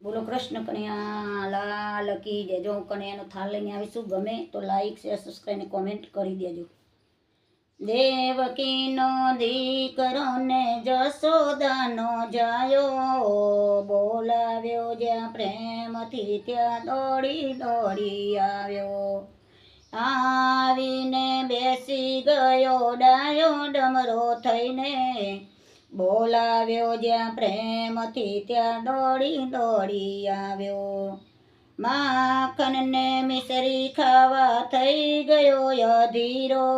બોલો કૃષ્ણ કન્યા લાલ કી જય। જો કન્યાનો થાળ લઈને આવીશું, ગમે તો લાઈક શેર સબસ્ક્રાઈબ ને કોમેન્ટ કરી દેજો। દેવકીનો દીકરો ને જશોદાનો જાયો, બોલાવ્યો જ્યાં પ્રેમથી ત્યાં દોડી દોડી આવ્યો। આવીને બેસી ગયો ડાયો ડમરો થઈને, બોલાવ્યો જ્યાં પ્રેમથી ત્યાં દોડી દોડી આવ્યો। માખણને મિસરી ખાવા થઈ ગયો અધીરો,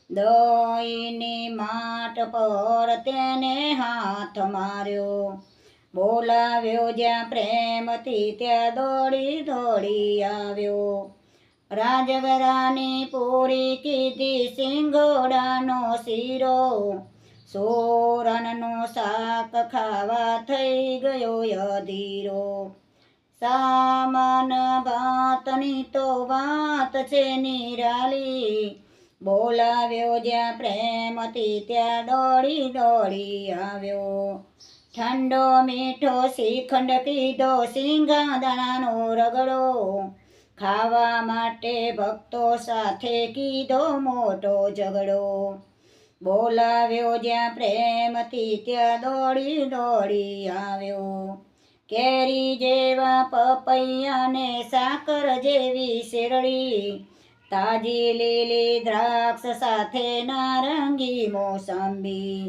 દહીંની માટ પર તેને હાથ માર્યો। બોલાવ્યો જ્યાં પ્રેમથી ત્યાં દોડી દોડી આવ્યો। રાજગરાની પૂરી કીધી સિંગોડાનો શીરો, સોરણનું શાક ખાવા થઈ ગયો અધીરો। સામાન ભાતની તો વાત છે નિરાલી, બોલાવ્યો જ્યાં પ્રેમથી ત્યાં દોડી દોડી આવ્યો। ઠંડો મીઠો શ્રીખંડ કીધો સિંગાદાણાનો રગડો, ખાવા માટે ભક્તો સાથે કીધો મોટો ઝઘડો। બોલાવ્યો જ્યાં પ્રેમથી ત્યાં દોડી દોડી આવ્યો। કેરી જેવા પપૈયાને સાકર જેવી શેરડી, તાજી લીલી દ્રાક્ષ સાથે નારંગી મોસંબી,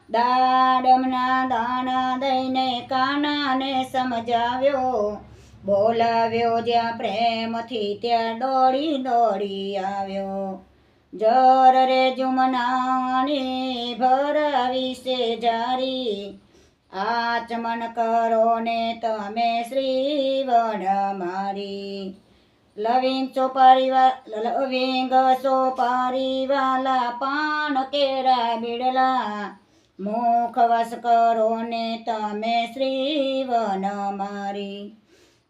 દાડમના દાણા દઈને કાનાને સમજાવ્યો। બોલાવ્યો જ્યાં પ્રેમથી ત્યાં દોડી દોડી આવ્યો। જર રે જુમનાની ભરાવી છે જારી, આચમન કરો ને તમે શ્રીવણ મારી। લવિંગ સોપારી વાલા પાન કેરા બીડલા, મુખવાસ કરો ને તમે શ્રીવન મારી।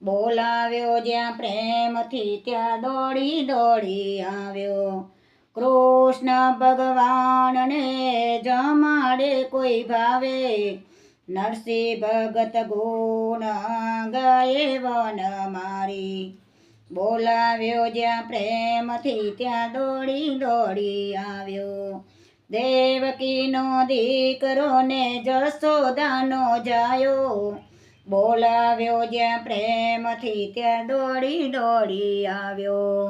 બોલાવ્યો જ્યાં પ્રેમથી ત્યાં દોડી દોડી આવ્યો। કૃષ્ણ ભગવાનને જમાડે કોઈ ભાવે, નરસિંહ ભગત ગુણ ગાયે વન મારી। બોલાવ્યો જ્યાં પ્રેમથી ત્યાં દોડી દોડી આવ્યો। દેવકીનો દીકરો ને જશોદાનો જાયો, બોલાવ્યો જ્યાં પ્રેમથી ત્યાં દોડી દોડી આવ્યો।